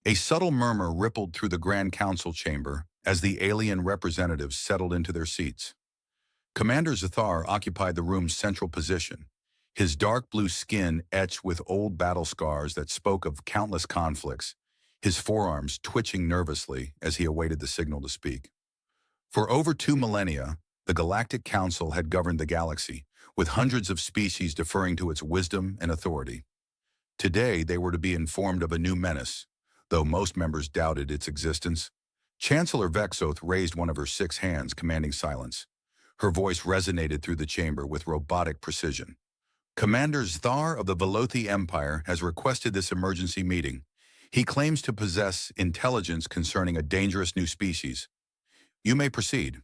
A subtle murmur rippled through the Grand Council chamber as the alien representatives settled into their seats. Commander Zathar occupied the room's central position, his dark blue skin etched with old battle scars that spoke of countless conflicts, his forearms twitching nervously as he awaited the signal to speak. For over 2 millennia, the Galactic Council had governed the galaxy, with hundreds of species deferring to its wisdom and authority. Today, they were to be informed of a new menace, though most members doubted its existence. Chancellor Vexoth raised one of her 6 hands, commanding silence. Her voice resonated through the chamber with robotic precision. Commander Zdar of the Velothi Empire has requested this emergency meeting. He claims to possess intelligence concerning a dangerous new species. You may proceed.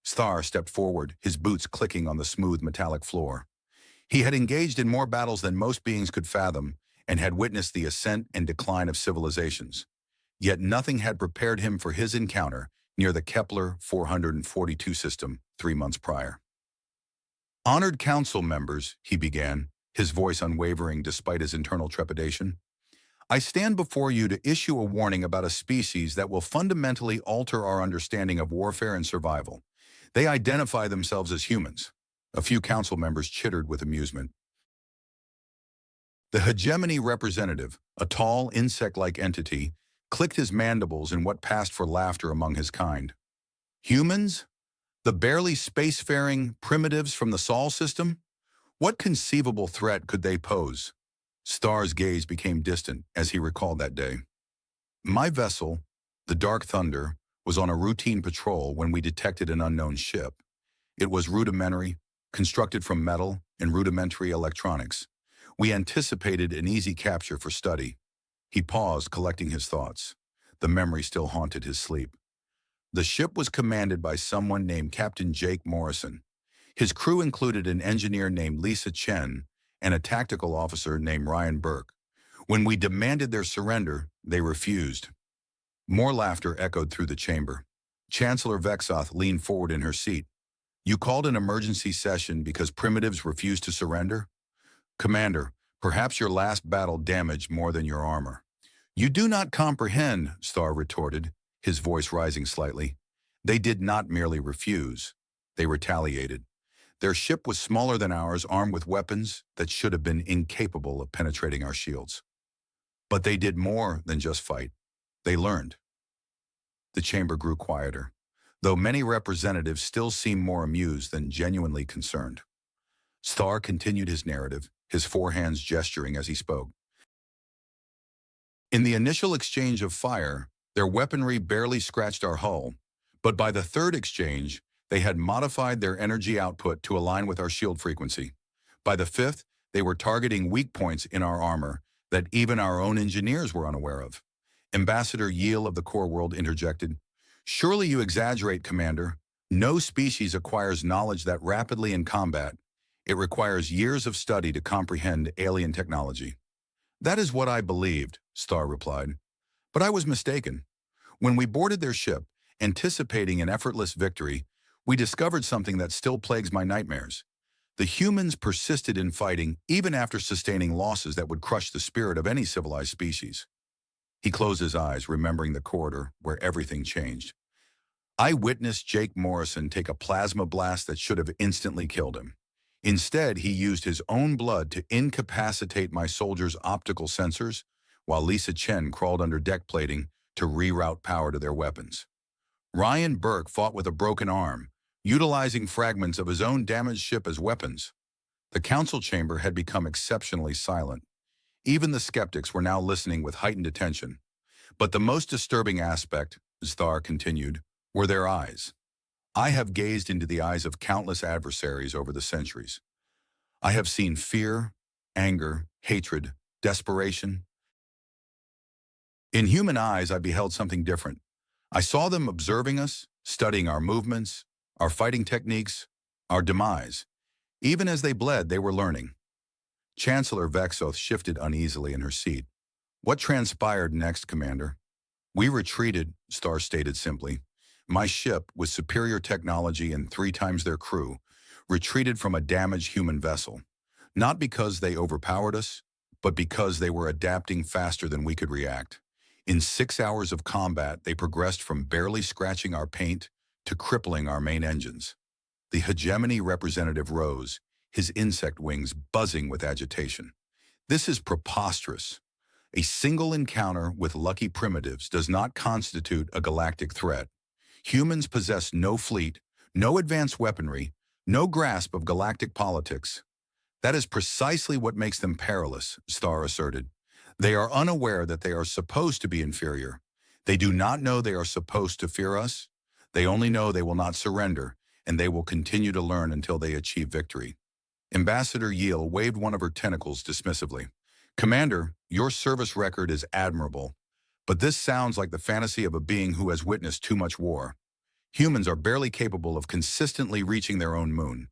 Zdar stepped forward, his boots clicking on the smooth metallic floor. He had engaged in more battles than most beings could fathom and had witnessed the ascent and decline of civilizations. Yet nothing had prepared him for his encounter near the Kepler 442 system 3 months prior. Honored council members, he began, his voice unwavering despite his internal trepidation. I stand before you to issue a warning about a species that will fundamentally alter our understanding of warfare and survival. They identify themselves as humans. A few council members chittered with amusement. The hegemony representative, a tall, insect-like entity, clicked his mandibles in what passed for laughter among his kind. Humans? The barely spacefaring primitives from the Sol system? What conceivable threat could they pose? Star's gaze became distant as he recalled that day. My vessel, the Dark Thunder, was on a routine patrol when we detected an unknown ship. It was rudimentary, constructed from metal and rudimentary electronics. We anticipated an easy capture for study. He paused, collecting his thoughts. The memory still haunted his sleep. The ship was commanded by someone named Captain Jake Morrison. His crew included an engineer named Lisa Chen and a tactical officer named Ryan Burke. When we demanded their surrender, they refused. More laughter echoed through the chamber. Chancellor Vexoth leaned forward in her seat. You called an emergency session because primitives refused to surrender? Commander, perhaps your last battle damaged more than your armor. You do not comprehend, Star retorted, his voice rising slightly. They did not merely refuse. They retaliated. Their ship was smaller than ours, armed with weapons that should have been incapable of penetrating our shields. But they did more than just fight. They learned. The chamber grew quieter, though many representatives still seemed more amused than genuinely concerned. Star continued his narrative, his 4 hands gesturing as he spoke. In the initial exchange of fire, their weaponry barely scratched our hull, but by the third exchange, they had modified their energy output to align with our shield frequency. By the fifth, they were targeting weak points in our armor that even our own engineers were unaware of. Ambassador Yiel of the Core World interjected, Surely you exaggerate, Commander. No species acquires knowledge that rapidly in combat. It requires years of study to comprehend alien technology. That is what I believed, Star replied. But I was mistaken. When we boarded their ship, anticipating an effortless victory, we discovered something that still plagues my nightmares. The humans persisted in fighting even after sustaining losses that would crush the spirit of any civilized species. He closed his eyes, remembering the corridor where everything changed. I witnessed Jake Morrison take a plasma blast that should have instantly killed him. Instead, he used his own blood to incapacitate my soldiers' optical sensors, while Lisa Chen crawled under deck plating to reroute power to their weapons. Ryan Burke fought with a broken arm, utilizing fragments of his own damaged ship as weapons. The council chamber had become exceptionally silent. Even the skeptics were now listening with heightened attention. But the most disturbing aspect, Zdar continued, were their eyes. I have gazed into the eyes of countless adversaries over the centuries. I have seen fear, anger, hatred, desperation. In human eyes, I beheld something different. I saw them observing us, studying our movements, our fighting techniques, our demise. Even as they bled, they were learning. Chancellor Vexoth shifted uneasily in her seat. What transpired next, Commander? We retreated, Star stated simply. My ship, with superior technology and 3 times their crew, retreated from a damaged human vessel. Not because they overpowered us, but because they were adapting faster than we could react. In 6 hours of combat, they progressed from barely scratching our paint to crippling our main engines. The hegemony representative rose, his insect wings buzzing with agitation. This is preposterous. A single encounter with lucky primitives does not constitute a galactic threat. Humans possess no fleet, no advanced weaponry, no grasp of galactic politics. That is precisely what makes them perilous, Starr asserted. They are unaware that they are supposed to be inferior. They do not know they are supposed to fear us. They only know they will not surrender, and they will continue to learn until they achieve victory. Ambassador Yeel waved one of her tentacles dismissively. Commander, your service record is admirable, but this sounds like the fantasy of a being who has witnessed too much war. Humans are barely capable of consistently reaching their own moon.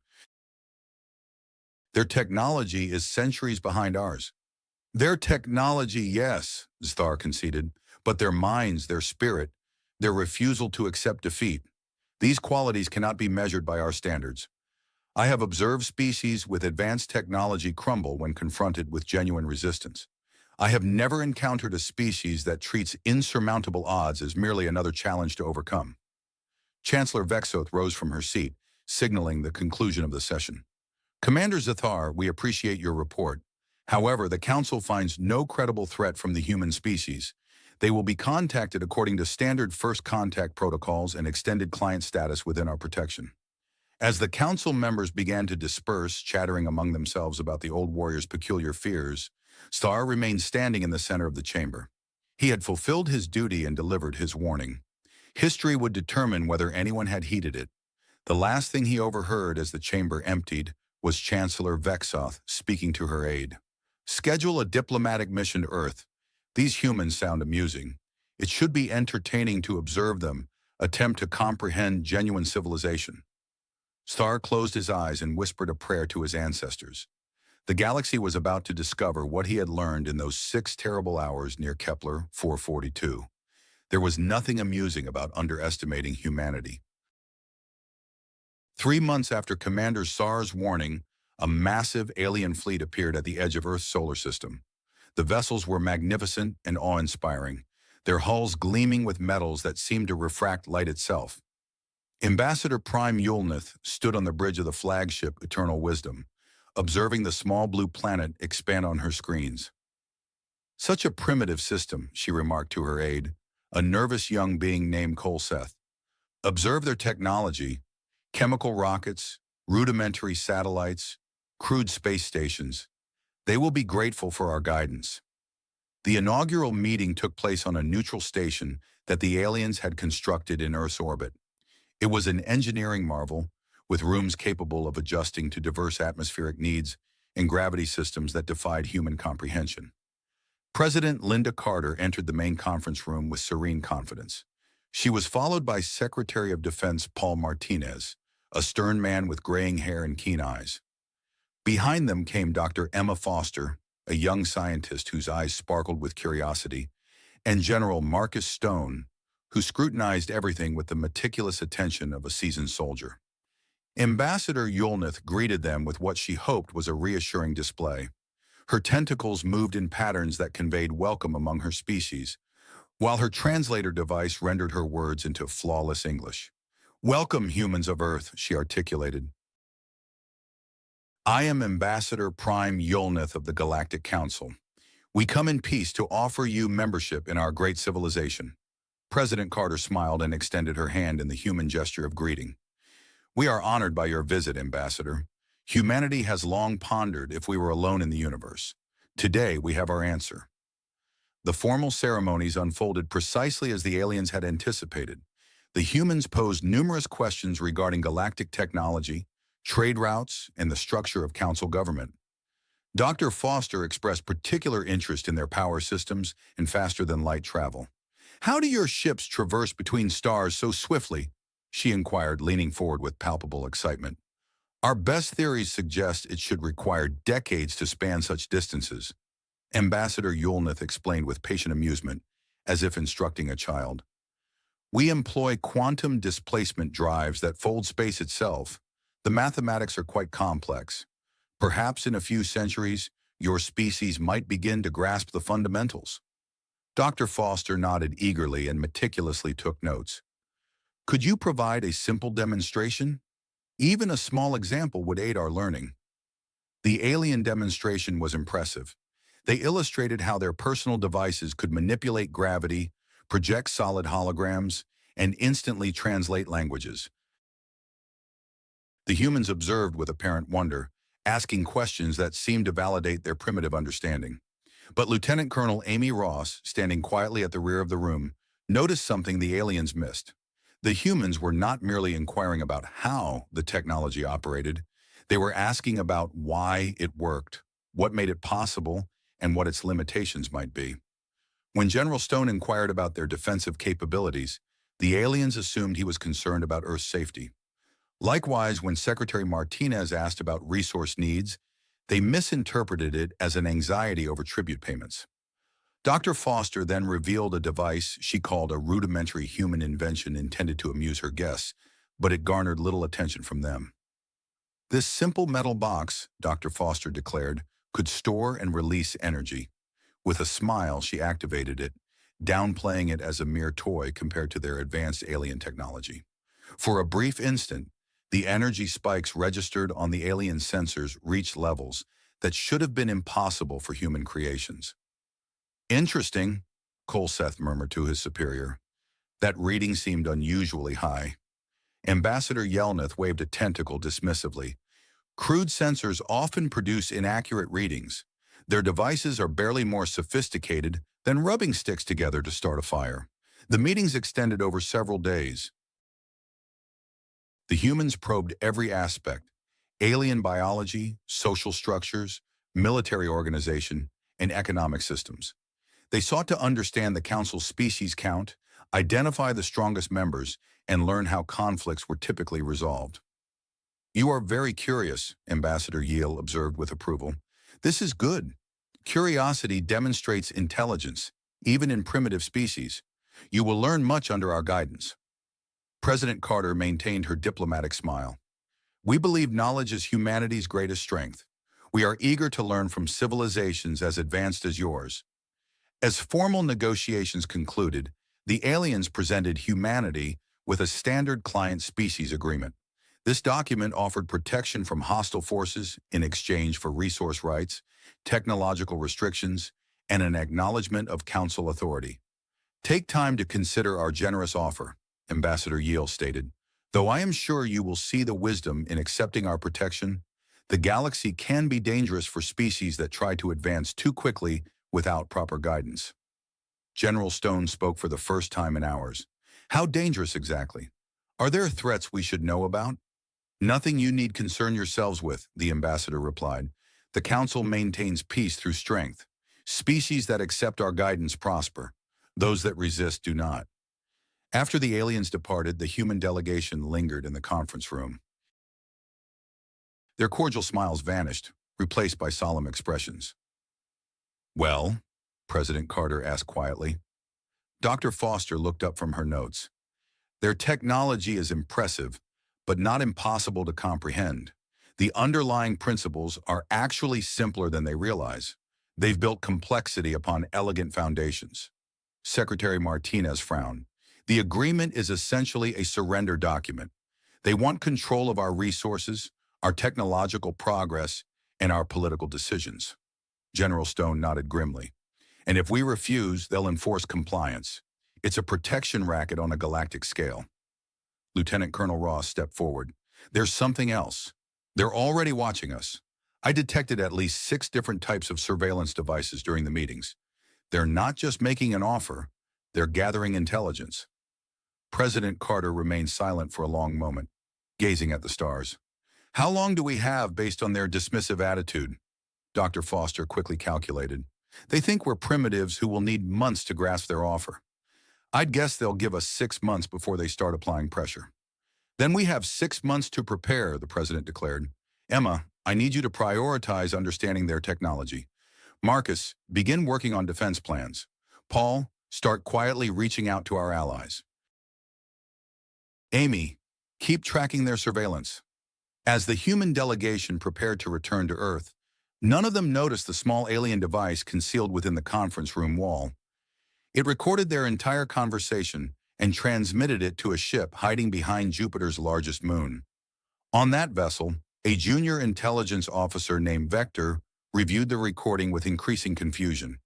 Their technology is centuries behind ours. Their technology, yes, Starr conceded, but their minds, their spirit, their refusal to accept defeat. These qualities cannot be measured by our standards. I have observed species with advanced technology crumble when confronted with genuine resistance. I have never encountered a species that treats insurmountable odds as merely another challenge to overcome. Chancellor Vexoth rose from her seat, signaling the conclusion of the session. Commander Zathar, we appreciate your report. However, the Council finds no credible threat from the human species. They will be contacted according to standard first contact protocols and extended client status within our protection. As the Council members began to disperse, chattering among themselves about the old warrior's peculiar fears, Starr remained standing in the center of the chamber. He had fulfilled his duty and delivered his warning. History would determine whether anyone had heeded it. The last thing he overheard as the chamber emptied was Chancellor Vexoth speaking to her aide. Schedule a diplomatic mission to Earth. These humans sound amusing. It should be entertaining to observe them attempt to comprehend genuine civilization. Starr closed his eyes and whispered a prayer to his ancestors. The galaxy was about to discover what he had learned in those 6 terrible hours near Kepler 442. There was nothing amusing about underestimating humanity. 3 months after Commander Starr's warning, a massive alien fleet appeared at the edge of Earth's solar system. The vessels were magnificent and awe-inspiring, their hulls gleaming with metals that seemed to refract light itself. Ambassador Prime Yulnith stood on the bridge of the flagship Eternal Wisdom, observing the small blue planet expand on her screens. Such a primitive system, she remarked to her aide, a nervous young being named Kolseth. Observe their technology, chemical rockets, rudimentary satellites, crude space stations. They will be grateful for our guidance. The inaugural meeting took place on a neutral station that the aliens had constructed in Earth's orbit. It was an engineering marvel, with rooms capable of adjusting to diverse atmospheric needs and gravity systems that defied human comprehension. President Linda Carter entered the main conference room with serene confidence. She was followed by Secretary of Defense Paul Martinez, a stern man with graying hair and keen eyes. Behind them came Dr. Emma Foster, a young scientist whose eyes sparkled with curiosity, and General Marcus Stone, who scrutinized everything with the meticulous attention of a seasoned soldier. Ambassador Yulnith greeted them with what she hoped was a reassuring display. Her tentacles moved in patterns that conveyed welcome among her species, while her translator device rendered her words into flawless English. "Welcome, humans of Earth," she articulated. "I am Ambassador Prime Yulnith of the Galactic Council. We come in peace to offer you membership in our great civilization." President Carter smiled and extended her hand in the human gesture of greeting. "We are honored by your visit, Ambassador. Humanity has long pondered if we were alone in the universe. Today, we have our answer." The formal ceremonies unfolded precisely as the aliens had anticipated. The humans posed numerous questions regarding galactic technology, trade routes, and the structure of council government. Dr. Foster expressed particular interest in their power systems and faster-than-light travel. "How do your ships traverse between stars so swiftly?" she inquired, leaning forward with palpable excitement. "Our best theories suggest it should require decades to span such distances," Ambassador Yulnith explained with patient amusement, as if instructing a child. "We employ quantum displacement drives that fold space itself. The mathematics are quite complex. Perhaps in a few centuries, your species might begin to grasp the fundamentals." Dr. Foster nodded eagerly and meticulously took notes. Could you provide a simple demonstration? Even a small example would aid our learning. The alien demonstration was impressive. They illustrated how their personal devices could manipulate gravity, project solid holograms, and instantly translate languages. The humans observed with apparent wonder, asking questions that seemed to validate their primitive understanding. But Lieutenant Colonel Amy Ross, standing quietly at the rear of the room, noticed something the aliens missed. The humans were not merely inquiring about how the technology operated. They were asking about why it worked, what made it possible, and what its limitations might be. When General Stone inquired about their defensive capabilities, the aliens assumed he was concerned about Earth's safety. Likewise, when Secretary Martinez asked about resource needs, they misinterpreted it as an anxiety over tribute payments. Dr. Foster then revealed a device she called a rudimentary human invention intended to amuse her guests, but it garnered little attention from them. This simple metal box, Dr. Foster declared, could store and release energy. With a smile, she activated it, downplaying it as a mere toy compared to their advanced alien technology. For a brief instant, the energy spikes registered on the alien sensors reached levels that should have been impossible for human creations. Interesting, Colseth murmured to his superior. That reading seemed unusually high. Ambassador Yelnath waved a tentacle dismissively. Crude sensors often produce inaccurate readings. Their devices are barely more sophisticated than rubbing sticks together to start a fire. The meetings extended over several days. The humans probed every aspect: alien biology, social structures, military organization, and economic systems. They sought to understand the Council's species count, identify the strongest members, and learn how conflicts were typically resolved. You are very curious, Ambassador Yale observed with approval. This is good. Curiosity demonstrates intelligence, even in primitive species. You will learn much under our guidance. President Carter maintained her diplomatic smile. We believe knowledge is humanity's greatest strength. We are eager to learn from civilizations as advanced as yours. As formal negotiations concluded, the aliens presented humanity with a standard client-species agreement. This document offered protection from hostile forces in exchange for resource rights, technological restrictions, and an acknowledgement of Council authority. Take time to consider our generous offer, Ambassador Yale stated. Though I am sure you will see the wisdom in accepting our protection, the galaxy can be dangerous for species that try to advance too quickly without proper guidance. General Stone spoke for the first time in hours. How dangerous exactly? Are there threats we should know about? Nothing you need concern yourselves with, the ambassador replied. The Council maintains peace through strength. Species that accept our guidance prosper. Those that resist do not. After the aliens departed, the human delegation lingered in the conference room. Their cordial smiles vanished, replaced by solemn expressions. Well, President Carter asked quietly. Dr. Foster looked up from her notes. Their technology is impressive, but not impossible to comprehend. The underlying principles are actually simpler than they realize. They've built complexity upon elegant foundations. Secretary Martinez frowned. The agreement is essentially a surrender document. They want control of our resources, our technological progress, and our political decisions. General Stone nodded grimly. And if we refuse, they'll enforce compliance. It's a protection racket on a galactic scale. Lieutenant Colonel Ross stepped forward. There's something else. They're already watching us. I detected at least 6 different types of surveillance devices during the meetings. They're not just making an offer, they're gathering intelligence. President Carter remained silent for a long moment, gazing at the stars. How long do we have based on their dismissive attitude? Dr. Foster quickly calculated. They think we're primitives who will need months to grasp their offer. I'd guess they'll give us 6 months before they start applying pressure. Then we have 6 months to prepare, the president declared. Emma, I need you to prioritize understanding their technology. Marcus, begin working on defense plans. Paul, start quietly reaching out to our allies. Amy, keep tracking their surveillance. As the human delegation prepared to return to Earth, none of them noticed the small alien device concealed within the conference room wall. It recorded their entire conversation and transmitted it to a ship hiding behind Jupiter's largest moon. On that vessel, a junior intelligence officer named Vector reviewed the recording with increasing confusion.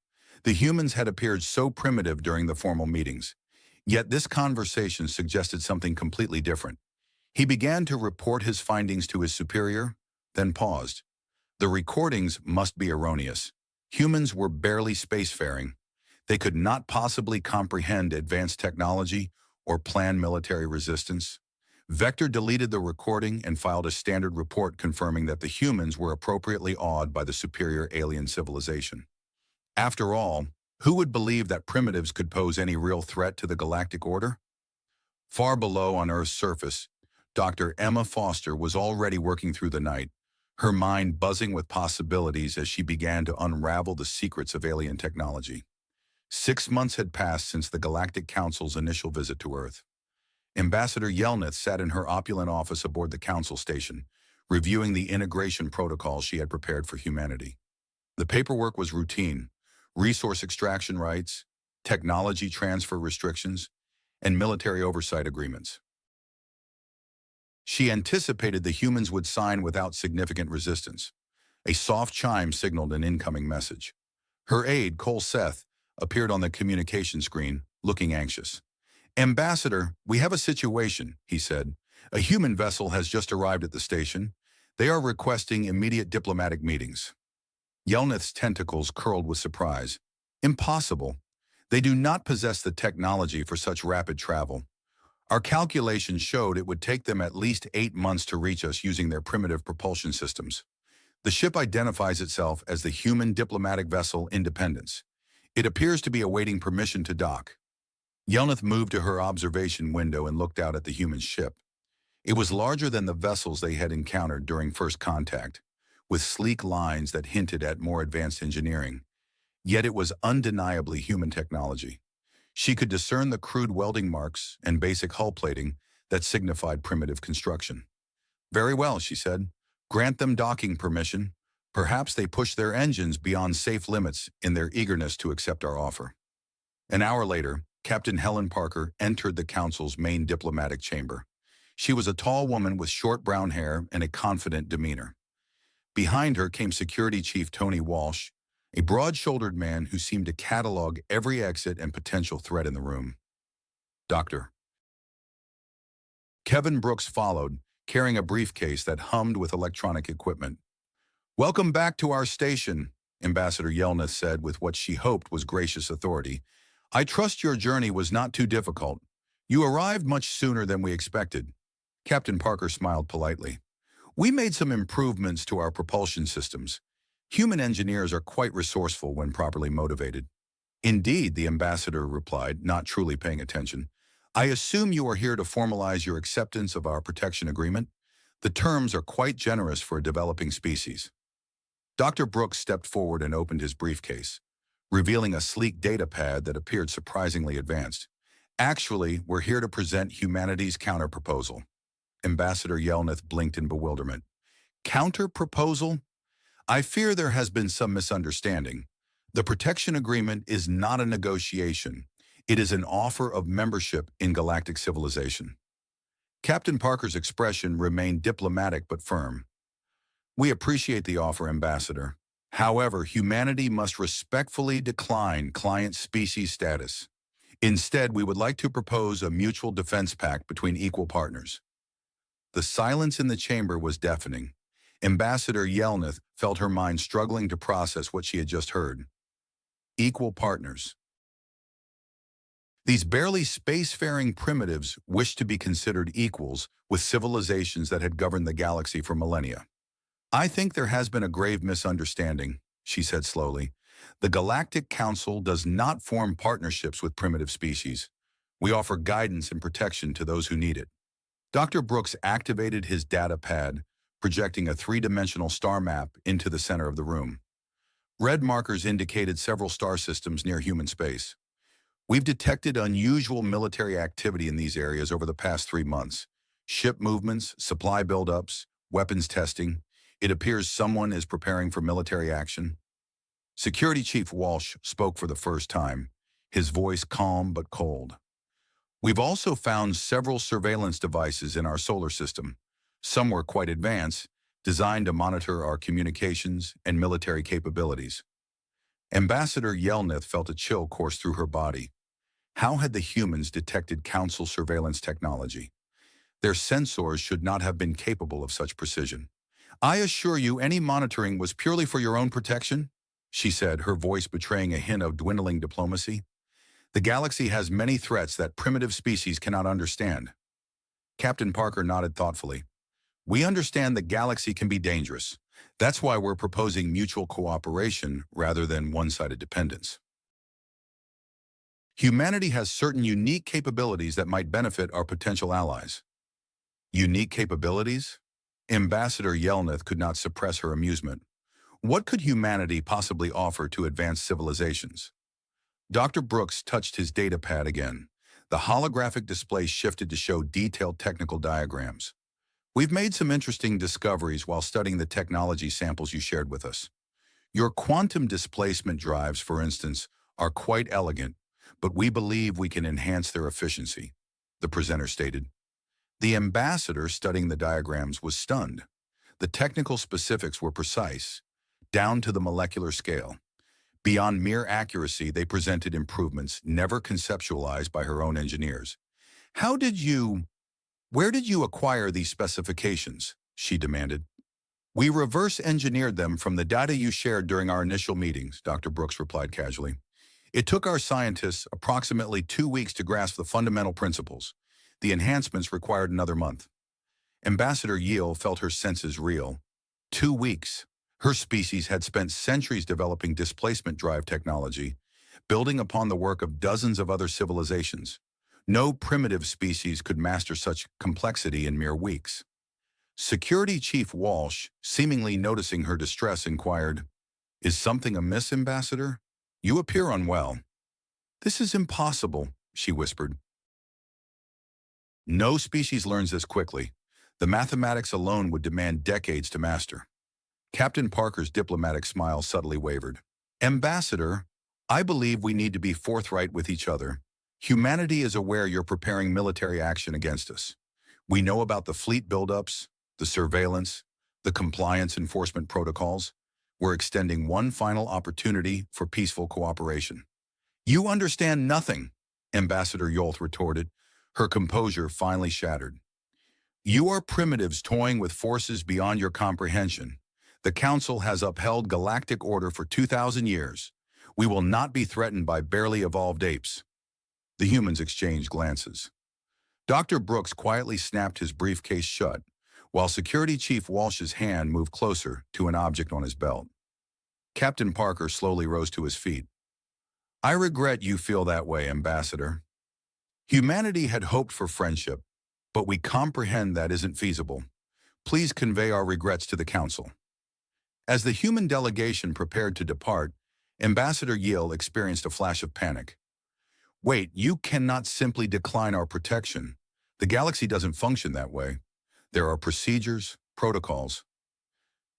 The humans had appeared so primitive during the formal meetings. Yet this conversation suggested something completely different. He began to report his findings to his superior, then paused. The recordings must be erroneous. Humans were barely spacefaring. They could not possibly comprehend advanced technology or plan military resistance. Vector deleted the recording and filed a standard report confirming that the humans were appropriately awed by the superior alien civilization. After all, who would believe that primitives could pose any real threat to the galactic order? Far below on Earth's surface, Dr. Emma Foster was already working through the night, her mind buzzing with possibilities as she began to unravel the secrets of alien technology. 6 months had passed since the Galactic Council's initial visit to Earth. Ambassador Yelnats sat in her opulent office aboard the Council station, reviewing the integration protocols she had prepared for humanity. The paperwork was routine: resource extraction rights, technology transfer restrictions, and military oversight agreements. She anticipated the humans would sign without significant resistance. A soft chime signaled an incoming message. Her aide, Cole Seth, appeared on the communication screen, looking anxious. "Ambassador, we have a situation," he said. "A human vessel has just arrived at the station. They are requesting immediate diplomatic meetings." Yelnath's tentacles curled with surprise. "Impossible. They do not possess the technology for such rapid travel. Our calculations showed it would take them at least 8 months to reach us using their primitive propulsion systems." The ship identifies itself as the human diplomatic vessel Independence. It appears to be awaiting permission to dock. Yelnath moved to her observation window and looked out at the human ship. It was larger than the vessels they had encountered during first contact, with sleek lines that hinted at more advanced engineering. Yet it was undeniably human technology. She could discern the crude welding marks and basic hull plating that signified primitive construction. "Very well," she said. "Grant them docking permission. Perhaps they push their engines beyond safe limits in their eagerness to accept our offer." An hour later, Captain Helen Parker entered the Council's main diplomatic chamber. She was a tall woman with short brown hair and a confident demeanor. Behind her came Security Chief Tony Walsh, a broad-shouldered man who seemed to catalog every exit and potential threat in the room. "Doctor." Kevin Brooks followed, carrying a briefcase that hummed with electronic equipment. "Welcome back to our station," Ambassador Yelnath said with what she hoped was gracious authority. "I trust your journey was not too difficult. You arrived much sooner than we expected." Captain Parker smiled politely. "We made some improvements to our propulsion systems. Human engineers are quite resourceful when properly motivated." "Indeed," the ambassador replied, not truly paying attention. "I assume you are here to formalize your acceptance of our protection agreement. The terms are quite generous for a developing species." Dr. Brooks stepped forward and opened his briefcase, revealing a sleek data pad that appeared surprisingly advanced. "Actually, we're here to present humanity's counter-proposal." Ambassador Yelnath blinked in bewilderment. "Counter-proposal? I fear there has been some misunderstanding. The protection agreement is not a negotiation. It is an offer of membership in galactic civilization." Captain Parker's expression remained diplomatic but firm. "We appreciate the offer, Ambassador. However, humanity must respectfully decline client species status. Instead, we would like to propose a mutual defense pact between equal partners." The silence in the chamber was deafening. Ambassador Yelnath felt her mind struggling to process what she had just heard. Equal partners. These barely spacefaring primitives wished to be considered equals with civilizations that had governed the galaxy for millennia. "I think there has been a grave misunderstanding," she said slowly. "The Galactic Council does not form partnerships with primitive species. We offer guidance and protection to those who need it." Dr. Brooks activated his data pad, projecting a three-dimensional star map into the center of the room. Red markers indicated several star systems near human space. "We've detected unusual military activity in these areas over the past 3 months. Ship movements, supply buildups, weapons testing. It appears someone is preparing for military action." Security Chief Walsh spoke for the first time, his voice calm but cold. We've also found several surveillance devices in our solar system. Some were quite advanced, designed to monitor our communications and military capabilities. Ambassador Yelneth felt a chill course through her body. How had the humans detected Council surveillance technology? Their sensors should not have been capable of such precision. "I assure you any monitoring was purely for your own protection," she said, her voice betraying a hint of dwindling diplomacy. "The galaxy has many threats that primitive species cannot understand." Captain Parker nodded thoughtfully. "We understand the galaxy can be dangerous. That's why we're proposing mutual cooperation rather than one-sided dependence. Humanity has certain unique capabilities that might benefit our potential allies." Unique capabilities? Ambassador Yelneth could not suppress her amusement. What could humanity possibly offer to advanced civilizations? Dr. Brooks touched his data pad again. The holographic display shifted to show detailed technical diagrams. "We've made some interesting discoveries while studying the technology samples you shared with us. Your quantum displacement drives, for instance, are quite elegant, but we believe we can enhance their efficiency," the presenter stated. The ambassador studying the diagrams was stunned. The technical specifics were precise, down to the molecular scale. Beyond mere accuracy, they presented improvements never conceptualized by her own engineers. Where did you acquire these specifications?" she demanded. "We reverse engineered them from the data you shared during our initial meetings," Dr. Brooks replied casually. "It took our scientists approximately 2 weeks to grasp the fundamental principles. The enhancements required another month." Ambassador Yale felt her senses reel. 2 weeks. Her species had spent centuries developing displacement drive technology, building upon the work of dozens of other civilizations. No primitive species could master such complexity in mere weeks. Security Chief Walsh, seemingly noticing her distress, inquired, "Is something amiss, Ambassador? You appear unwell." "This is impossible," she whispered. "No species learns this quickly. The mathematics alone would demand decades to master." Captain Parker's diplomatic smile subtly wavered. "Ambassador, I believe we need to be forthright with each other. Humanity is aware you're preparing military action against us. We know about the fleet buildups, the surveillance, the compliance enforcement protocols. We're extending one final opportunity for peaceful cooperation." "You understand nothing," Ambassador Yolth retorted, her composure finally shattered. "You are primitives toying with forces beyond your comprehension. The Council has upheld galactic order for 2,000 years. We will not be threatened by barely evolved apes." The humans exchanged glances. Dr. Brooks quietly snapped his briefcase shut, while Security Chief Walsh's hand moved closer to an object on his belt. Captain Parker slowly rose to his feet. "I regret you feel that way, Ambassador. Humanity had hoped for friendship, but we comprehend that isn't feasible. Please convey our regrets to the Council." As the human delegation prepared to depart, Ambassador Yale experienced a flash of panic. "Wait, you cannot simply decline our protection. The galaxy doesn't function that way. There are procedures, protocols."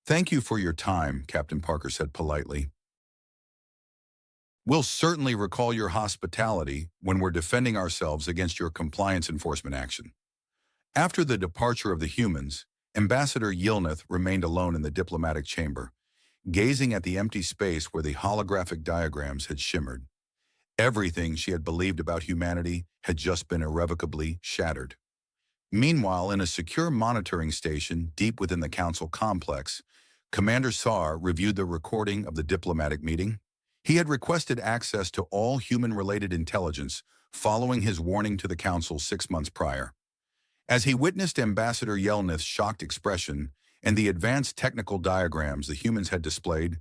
"Thank you for your time," Captain Parker said politely. "We'll certainly recall your hospitality when we're defending ourselves against your compliance enforcement action." After the departure of the humans, Ambassador Yelneth remained alone in the diplomatic chamber, gazing at the empty space where the holographic diagrams had shimmered. Everything she had believed about humanity had just been irrevocably shattered. Meanwhile, in a secure monitoring station deep within the Council complex, Commander Saar reviewed the recording of the diplomatic meeting. He had requested access to all human-related intelligence following his warning to the Council 6 months prior. As he witnessed Ambassador Yelneth's shocked expression and the advanced technical diagrams the humans had displayed,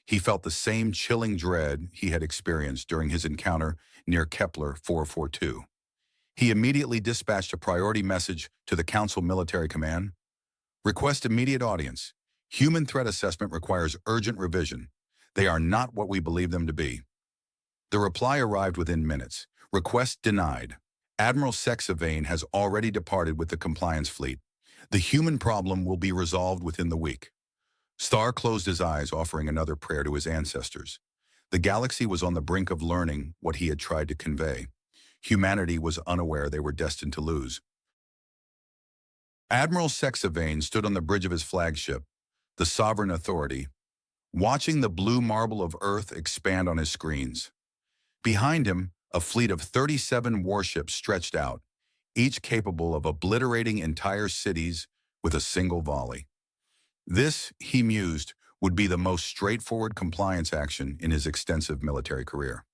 he felt the same chilling dread he had experienced during his encounter near Kepler 442. He immediately dispatched a priority message to the Council Military Command. "Request immediate audience. Human threat assessment requires urgent revision. They are not what we believe them to be." The reply arrived within minutes. "Request denied. Admiral Sexavane has already departed with the compliance fleet. The human problem will be resolved within the week." Starr closed his eyes, offering another prayer to his ancestors. The galaxy was on the brink of learning what he had tried to convey. Humanity was unaware they were destined to lose. Admiral Sexavane stood on the bridge of his flagship, the Sovereign Authority, watching the blue marble of Earth expand on his screens. Behind him, a fleet of 37 warships stretched out, each capable of obliterating entire cities with a single volley. This, he mused, would be the most straightforward compliance action in his extensive military career.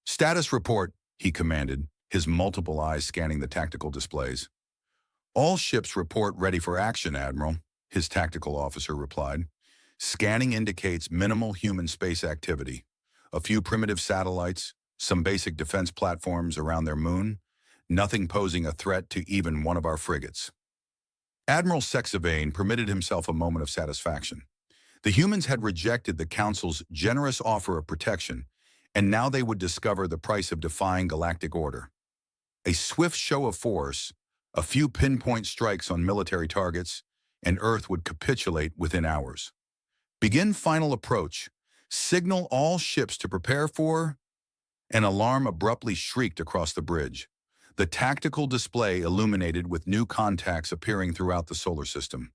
"Status report," he commanded, his multiple eyes scanning the tactical displays. "All ships report ready for action, Admiral," his tactical officer replied. "Scanning indicates minimal human space activity. A few primitive satellites, some basic defense platforms around their moon, nothing posing a threat to even one of our frigates." Admiral Sexavane permitted himself a moment of satisfaction. The humans had rejected the Council's generous offer of protection, and now they would discover the price of defying galactic order. A swift show of force, a few pinpoint strikes on military targets, and Earth would capitulate within hours. "Begin final approach. Signal all ships to prepare for—" An alarm abruptly shrieked across the bridge. The tactical display illuminated with new contacts appearing throughout the solar system.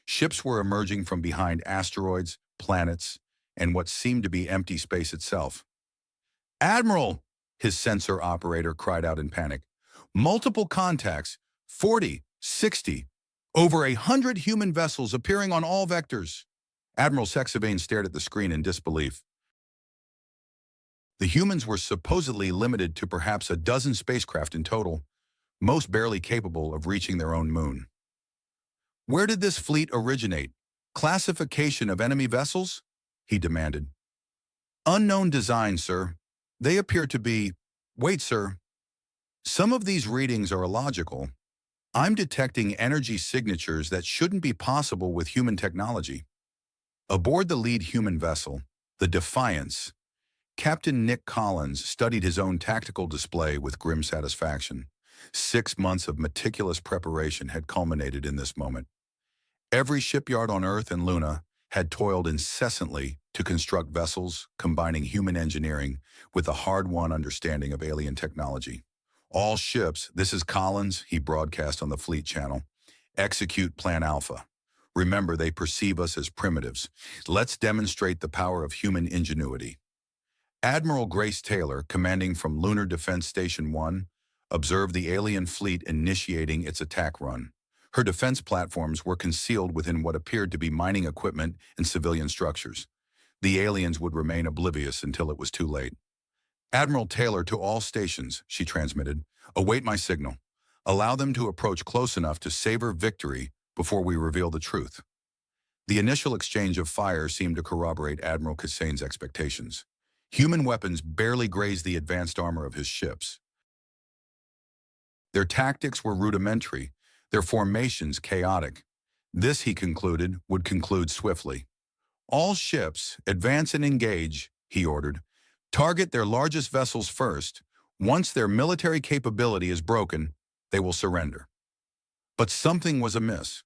Ships were emerging from behind asteroids, planets, and what seemed to be empty space itself. "Admiral!" his sensor operator cried out in panic. "Multiple contacts, 40, 60, over 100 human vessels appearing on all vectors." Admiral Sexavane stared at the screen in disbelief. The humans were supposedly limited to perhaps a dozen spacecraft in total, most barely capable of reaching their own moon. "Where did this fleet originate? Classification of enemy vessels?" he demanded. "Unknown design, sir. They appear to be—" "Wait, sir. Some of these readings are illogical. I'm detecting energy signatures that shouldn't be possible with human technology." Aboard the lead human vessel, the Defiance, Captain Nick Collins studied his own tactical display with grim satisfaction. 6 months of meticulous preparation had culminated in this moment. Every shipyard on Earth and Luna had toiled incessantly to construct vessels combining human engineering with a hard-won understanding of alien technology. "All ships, this is Collins," he broadcast on the fleet channel. "Execute Plan Alpha. Remember, they perceive us as primitives. Let's demonstrate the power of human ingenuity." Admiral Grace Taylor, commanding from Lunar Defense Station 1, observed the alien fleet initiating its attack run. Her defense platforms were concealed within what appeared to be mining equipment and civilian structures. The aliens would remain oblivious until it was too late. "Admiral Taylor, to all stations," she transmitted. "Await my signal. Allow them to approach close enough to savor victory before we reveal the truth." The initial exchange of fire seemed to corroborate Admiral Kassane's expectations. Human weapons barely grazed the advanced armor of his ships. Their tactics were rudimentary, their formations chaotic. This, he concluded, would conclude swiftly. "All ships, advance and engage," he ordered. "Target their largest vessels first. Once their military capability is broken, they will surrender." But something was amiss.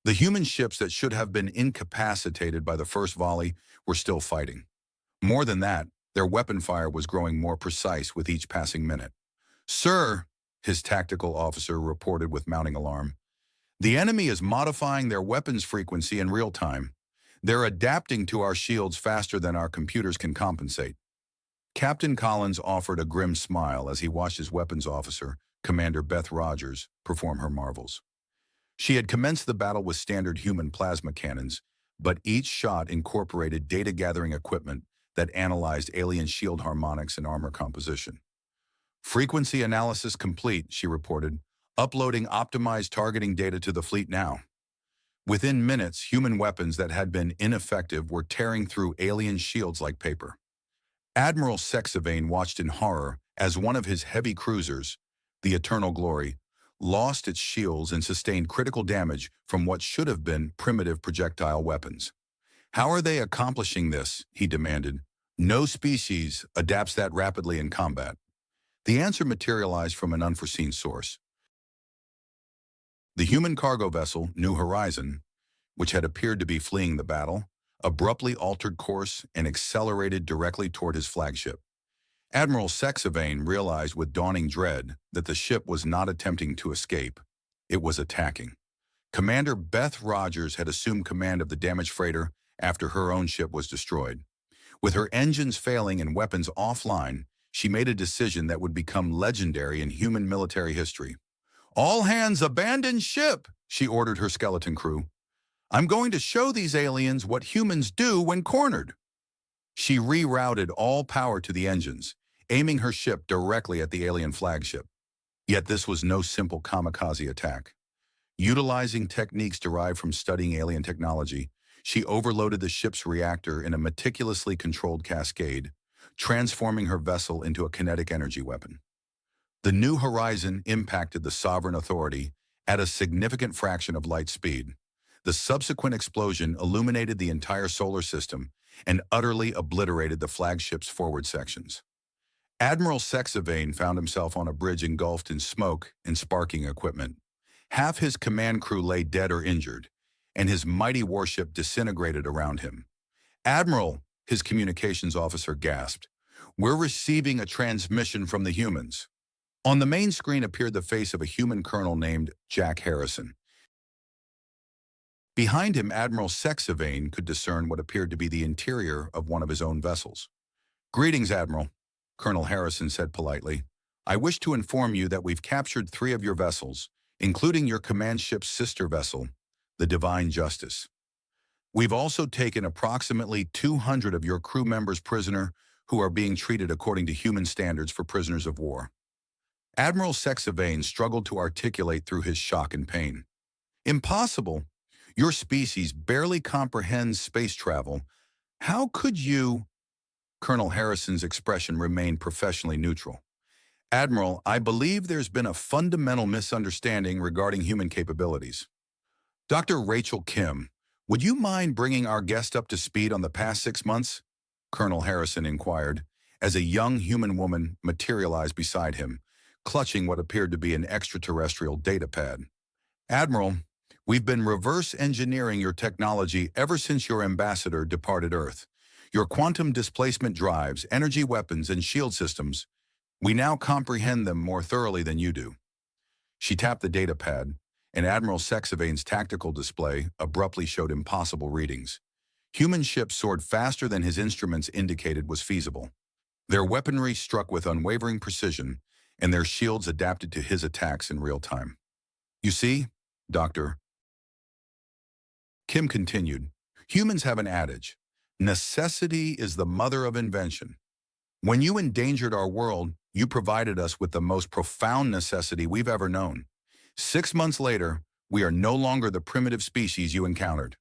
The human ships that should have been incapacitated by the first volley were still fighting. More than that, their weapon fire was growing more precise with each passing minute. "Sir," his tactical officer reported with mounting alarm, "the enemy is modifying their weapons frequency in real time. They're adapting to our shields faster than our computers can compensate." Captain Collins offered a grim smile as he watched his weapons officer, Commander Beth Rogers, perform her marvels. She had commenced the battle with standard human plasma cannons, but each shot incorporated data-gathering equipment that analyzed alien shield harmonics and armor composition. "Frequency analysis complete," she reported, "uploading optimized targeting data to the fleet now." Within minutes, human weapons that had been ineffective were tearing through alien shields like paper. Admiral Sexavane watched in horror as one of his heavy cruisers, the Eternal Glory, lost its shields and sustained critical damage from what should have been primitive projectile weapons. "How are they accomplishing this?" he demanded. "No species adapts that rapidly in combat." The answer materialized from an unforeseen source. The human cargo vessel, New Horizon, which had appeared to be fleeing the battle, abruptly altered course and accelerated directly toward his flagship. Admiral Sexavane realized with dawning dread that the ship was not attempting to escape. It was attacking. Commander Beth Rogers had assumed command of the damaged freighter after her own ship was destroyed. With her engines failing and weapons offline, she made a decision that would become legendary in human military history. "All hands abandon ship," she ordered her skeleton crew. "I'm going to show these aliens what humans do when cornered." She rerouted all power to the engines, aiming her ship directly at the alien flagship. Yet this was no simple kamikaze attack. Utilizing techniques derived from studying alien technology, she overloaded the ship's reactor in a meticulously controlled cascade, transforming her vessel into a kinetic energy weapon. The New Horizon impacted the Sovereign Authority at a significant fraction of light speed. The subsequent explosion illuminated the entire solar system and utterly obliterated the flagship's forward sections. Admiral Sexavane found himself on a bridge engulfed in smoke and sparking equipment. Half his command crew lay dead or injured, and his mighty warship disintegrated around him. "Admiral," his communications officer gasped, "we're receiving a transmission from the humans." On the main screen appeared the face of a human colonel named Jack Harrison. Behind him, Admiral Sexavane could discern what appeared to be the interior of one of his own vessels. "Greetings, Admiral," Colonel Harrison said politely. "I wish to inform you that we've captured 3 of your vessels, including your command ship's sister vessel, the Divine Justice. We've also taken approximately 200 of your crew members prisoner who are being treated according to human standards for prisoners of war." Admiral Sexavane struggled to articulate through his shock and pain. "Impossible. Your species barely comprehends space travel. How could you—" Colonel Harrison's expression remained professionally neutral. "Admiral, I believe there's been a fundamental misunderstanding regarding human capabilities." "Dr. Rachel Kim, would you mind bringing our guest up to speed on the past 6 months?" Colonel Harrison inquired, as a young human woman materialized beside him, clutching what appeared to be an extraterrestrial datapad. "Admiral, we've been reverse engineering your technology ever since your ambassador departed Earth. Your quantum displacement drives, energy weapons, and shield systems. We now comprehend them more thoroughly than you do." She tapped the datapad, and Admiral Sexavane's tactical display abruptly showed impossible readings. Human ships soared faster than his instruments indicated was feasible. Their weaponry struck with unwavering precision, and their shields adapted to his attacks in real time. "You see, Doctor," Kim continued, "humans have an adage: necessity is the mother of invention. When you endangered our world, you provided us with the most profound necessity we've ever known. 6 months later, we are no longer the primitive species you encountered."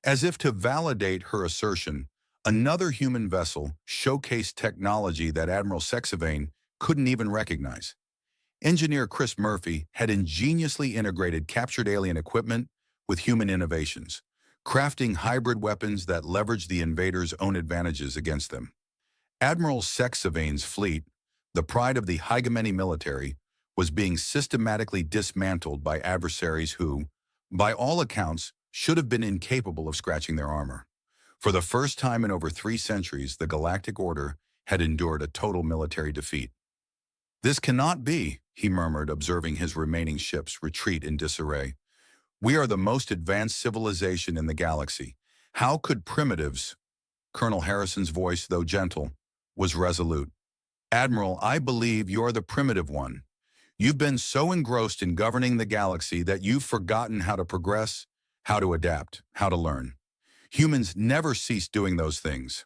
As if to validate her assertion, another human vessel showcased technology that Admiral Sexavane couldn't even recognize. Engineer Chris Murphy had ingeniously integrated captured alien equipment with human innovations, crafting hybrid weapons that leveraged the invaders' own advantages against them. Admiral Sexavane's fleet, the pride of the Hegemony military, was being systematically dismantled by adversaries who, by all accounts, should have been incapable of scratching their armor. For the first time in over 3 centuries, the Galactic Order had endured a total military defeat. "This cannot be," he murmured, observing his remaining ships retreat in disarray. "We are the most advanced civilization in the galaxy. How could primitives—" Colonel Harrison's voice, though gentle, was resolute. "Admiral, I believe you're the primitive one. You've been so engrossed in governing the galaxy that you've forgotten how to progress, how to adapt, how to learn. Humans never ceased doing those things."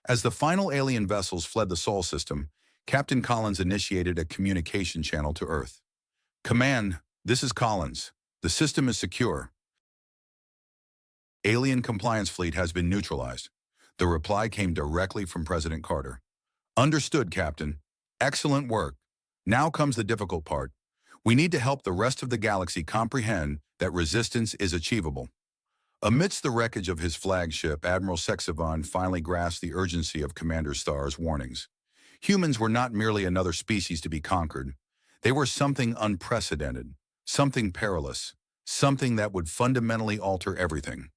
As the final alien vessels fled the Sol system, Captain Collins initiated a communication channel to Earth. "Command, this is Collins. The system is secure. Alien compliance fleet has been neutralized." The reply came directly from President Carter. "Understood, Captain. Excellent work. Now comes the difficult part. We need to help the rest of the galaxy comprehend that resistance is achievable." Amidst the wreckage of his flagship, Admiral Sexavane finally grasped the urgency of Commander Starr's warnings. Humans were not merely another species to be conquered. They were something unprecedented, something perilous, something that would fundamentally alter everything.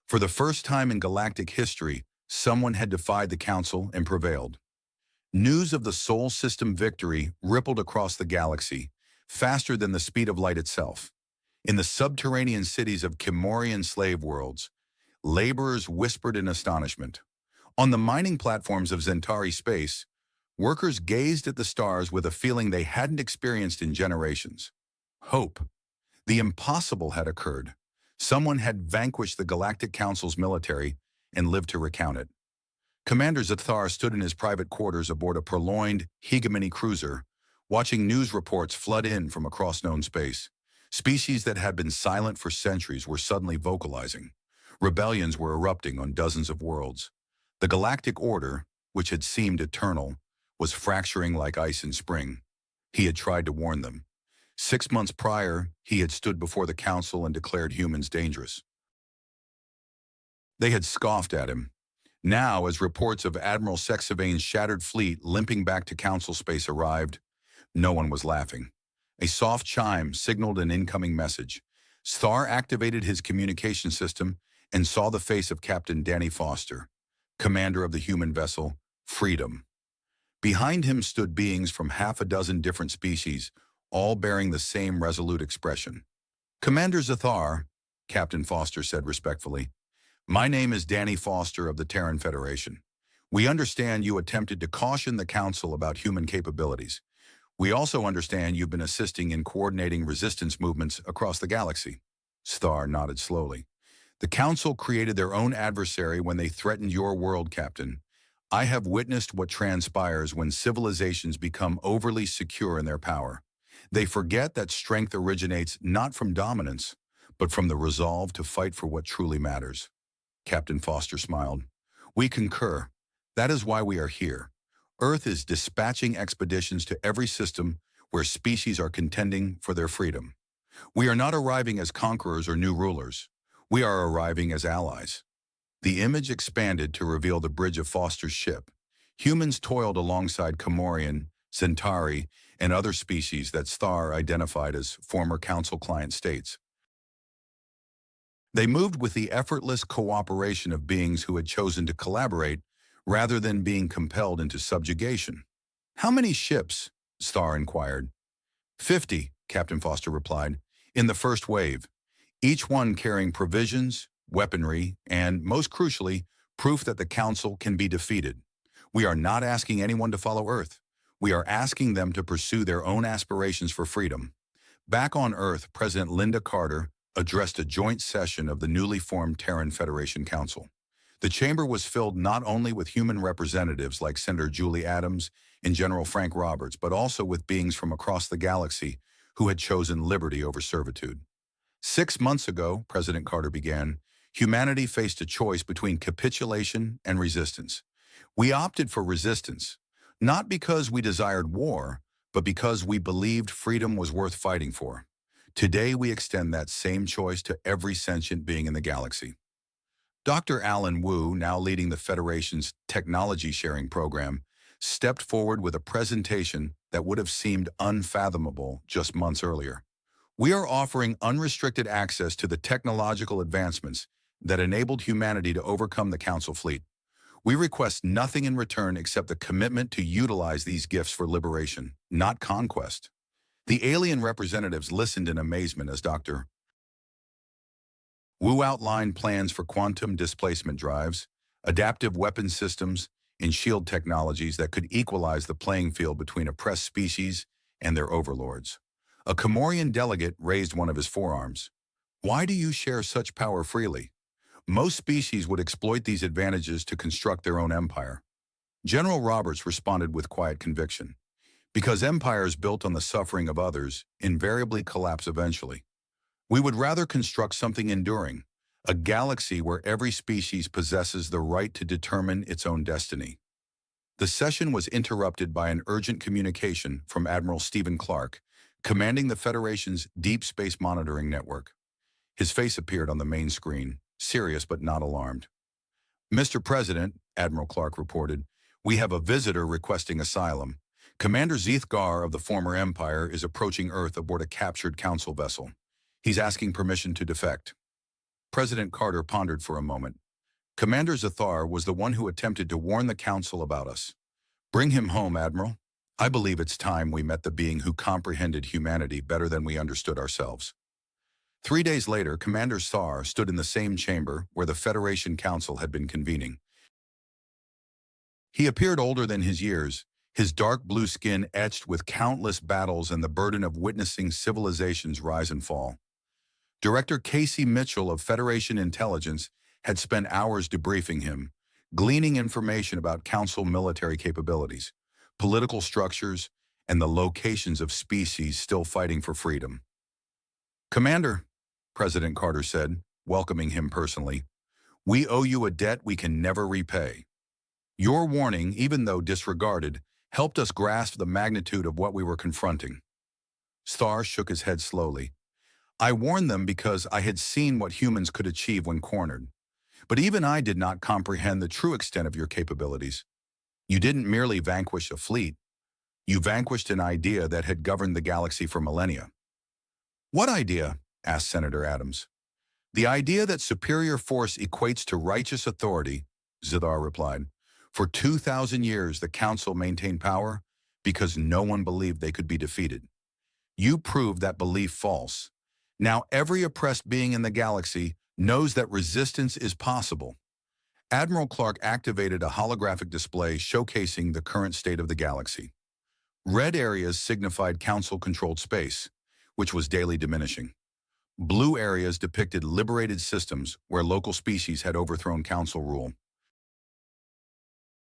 For the first time in galactic history, someone had defied the Council and prevailed. News of the Sol System victory rippled across the galaxy, faster than the speed of light itself. In the subterranean cities of Kimorian slave worlds, laborers whispered in astonishment. On the mining platforms of Zentari space, workers gazed at the stars with a feeling they hadn't experienced in generations. Hope. The impossible had occurred. Someone had vanquished the Galactic Council's military and lived to recount it. Commander Zathar stood in his private quarters aboard a purloined hegemony cruiser, watching news reports flood in from across known space. Species that had been silent for centuries were suddenly vocalizing. Rebellions were erupting on dozens of worlds. The galactic order, which had seemed eternal, was fracturing like ice in spring. He had tried to warn them. 6 months prior, he had stood before the Council and declared humans dangerous. They had scoffed at him. Now, as reports of Admiral Sexavane's shattered fleet limping back to Council space arrived, no one was laughing. A soft chime signaled an incoming message. Star activated his communication system and saw the face of Captain Danny Foster, commander of the human vessel, Freedom. Behind him stood beings from half a dozen different species, all bearing the same resolute expression. "Commander Zathar," Captain Foster said respectfully, "my name is Danny Foster of the Terran Federation. We understand you attempted to caution the Council about human capabilities. We also understand you've been assisting in coordinating resistance movements across the galaxy." Star nodded slowly. "The Council created their own adversary when they threatened your world, Captain. I have witnessed what transpires when civilizations become overly secure in their power. They forget that strength originates not from dominance, but from the resolve to fight for what truly matters." Captain Foster smiled. "We concur. That is why we are here. Earth is dispatching expeditions to every system where species are contending for their freedom. We are not arriving as conquerors or new rulers. We are arriving as allies." The image expanded to reveal the bridge of Foster's ship. Humans toiled alongside Comorian, Centauri, and other species that Star identified as former Council client states. They moved with the effortless cooperation of beings who had chosen to collaborate rather than being compelled into subjugation. "How many ships?" Star inquired. 50, Captain Foster replied, "in the first wave, each one carrying provisions, weaponry, and, most crucially, proof that the Council can be defeated. We are not asking anyone to follow Earth. We are asking them to pursue their own aspirations for freedom." Back on Earth, President Linda Carter addressed a joint session of the newly formed Terran Federation Council. The chamber was filled not only with human representatives like Senator Julie Adams and General Frank Roberts, but also with beings from across the galaxy who had chosen liberty over servitude. 6 months ago, President Carter began, humanity faced a choice between capitulation and resistance. We opted for resistance, not because we desired war, but because we believed freedom was worth fighting for. Today, we extend that same choice to every sentient being in the galaxy. Dr. Alan Wu, now leading the Federation's technology sharing program, stepped forward with a presentation that would have seemed unfathomable just months earlier. "We are offering unrestricted access to the technological advancements that enabled humanity to overcome the Council fleet. We request nothing in return except the commitment to utilize these gifts for liberation, not conquest." The alien representatives listened in amazement as Dr. Wu outlined plans for quantum displacement drives, adaptive weapon systems, and shield technologies that could equalize the playing field between oppressed species and their overlords. A Comorian delegate raised one of his forearms. "Why do you share such power freely? Most species would exploit these advantages to construct their own empire." General Roberts responded with quiet conviction. "Because empires built on the suffering of others invariably collapse eventually. We would rather construct something enduring, a galaxy where every species possesses the right to determine its own destiny." The session was interrupted by an urgent communication from Admiral Stephen Clark, commanding the Federation's Deep Space Monitoring Network. His face appeared on the main screen, serious but not alarmed. "Mr. President," Admiral Clark reported, "we have a visitor requesting asylum. Commander Zeethgar of the former Empire is approaching Earth aboard a captured Council vessel. He's asking permission to defect." President Carter pondered for a moment. Commander Zathar was the one who attempted to warn the Council about us. Bring him home, Admiral. I believe it's time we met the being who comprehended humanity better than we understood ourselves. 3 days later, Commander Zathar stood in the same chamber where the Federation Council had been convening. He appeared older than his years, his dark blue skin etched with countless battles and the burden of witnessing civilizations rise and fall. Director Casey Mitchell of Federation Intelligence had spent hours debriefing him, gleaning information about Council military capabilities, political structures, and the locations of species still fighting for freedom. "Commander," President Carter said, welcoming him personally, "we owe you a debt we can never repay. Your warning, even though disregarded, helped us grasp the magnitude of what we were confronting." Zathar shook his head slowly. "I warned them because I had seen what humans could achieve when cornered. But even I did not comprehend the true extent of your capabilities. You didn't merely vanquish a fleet. You vanquished an idea that had governed the galaxy for millennia." "What idea?" asked Senator Adams. "The idea that superior force equates to righteous authority," Zathar replied. "For 2,000 years, the Council maintained power because no one believed they could be defeated. You proved that belief false. Now every oppressed being in the galaxy knows that resistance is possible." Admiral Clark activated a holographic display showcasing the current state of the galaxy. Red areas signified Council-controlled space, which was daily diminishing. Blue areas depicted liberated systems where local species had overthrown Council rule.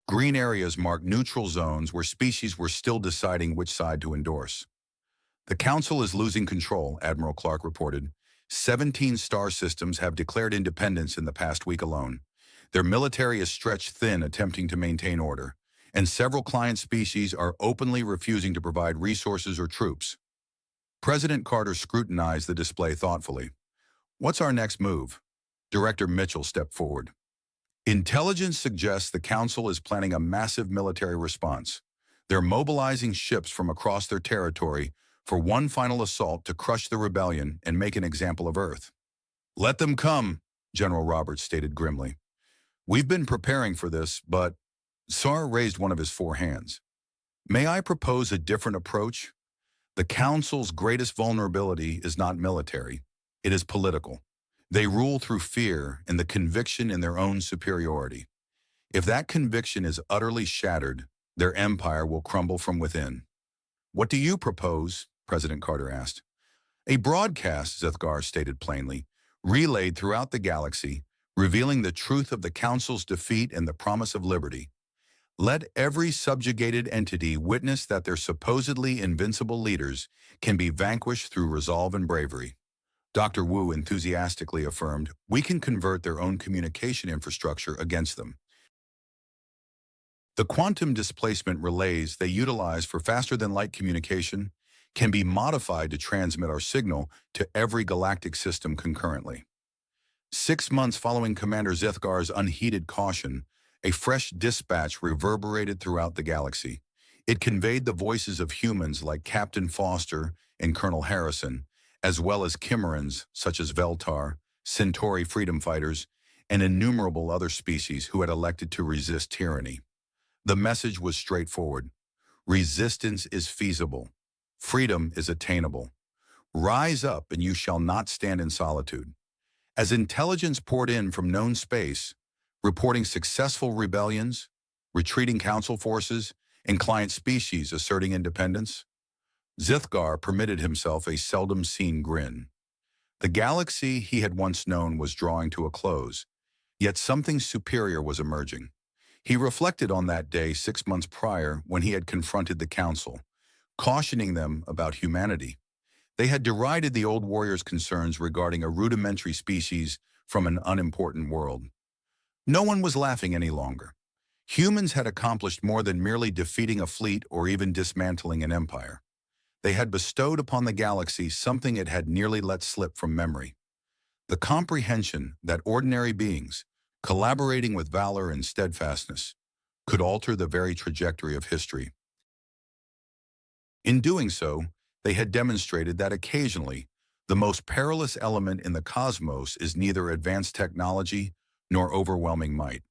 Green areas marked neutral zones where species were still deciding which side to endorse. "The Council is losing control," Admiral Clark reported. 17 star systems have declared independence in the past week alone. Their military is stretched thin attempting to maintain order, and several client species are openly refusing to provide resources or troops. President Carter scrutinized the display thoughtfully. "What's our next move?" Director Mitchell stepped forward. "Intelligence suggests the Council is planning a massive military response. They're mobilizing ships from across their territory for one final assault to crush the rebellion and make an example of Earth." "Let them come," General Roberts stated grimly. "We've been preparing for this, but—" Zathar raised one of his four hands. "May I propose a different approach? The Council's greatest vulnerability is not military. It is political. They rule through fear and the conviction in their own superiority. If that conviction is utterly shattered, their empire will crumble from within." "What do you propose?" President Carter asked. "A broadcast," Zathar stated plainly, "relayed throughout the galaxy, revealing the truth of the Council's defeat and the promise of liberty. Let every subjugated entity witness that their supposedly invincible leaders can be vanquished through resolve and bravery." Dr. Wu enthusiastically affirmed, "We can convert their own communication infrastructure against them. The quantum displacement relays they utilize for faster-than-light communication can be modified to transmit our signal to every galactic system concurrently." 6 months following Commander Zathar's unheeded caution, a fresh dispatch reverberated throughout the galaxy. It conveyed the voices of humans like Captain Foster and Colonel Harrison, as well as Chimerans such as Veltar, Centauri freedom fighters, and innumerable other species who had elected to resist tyranny. The message was straightforward. Resistance is feasible. Freedom is attainable. Rise up and you shall not stand in solitude. As intelligence poured in from known space, reporting successful rebellions, retreating Council forces, and client species asserting independence, Zathar permitted himself a seldom-seen grin. The galaxy he had once known was drawing to a close, yet something superior was emerging. He reflected on that day 6 months prior when he had confronted the Council, cautioning them about humanity. They had derided the old warrior's concerns regarding a rudimentary species from an unimportant world. No one was laughing any longer. Humans had accomplished more than merely defeating a fleet or even dismantling an empire. They had bestowed upon the galaxy something it had nearly let slip from memory: the comprehension that ordinary beings, collaborating with valor and steadfastness, could alter the very trajectory of history. In doing so, they had demonstrated that occasionally, The most perilous element in the cosmos is neither advanced technology nor overwhelming might.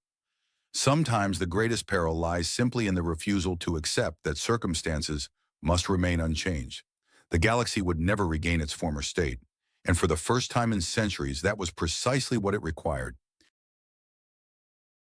Sometimes the greatest peril lies simply in the refusal to accept that circumstances must remain unchanged. The galaxy would never regain its former state, and for the first time in centuries, that was precisely what it required: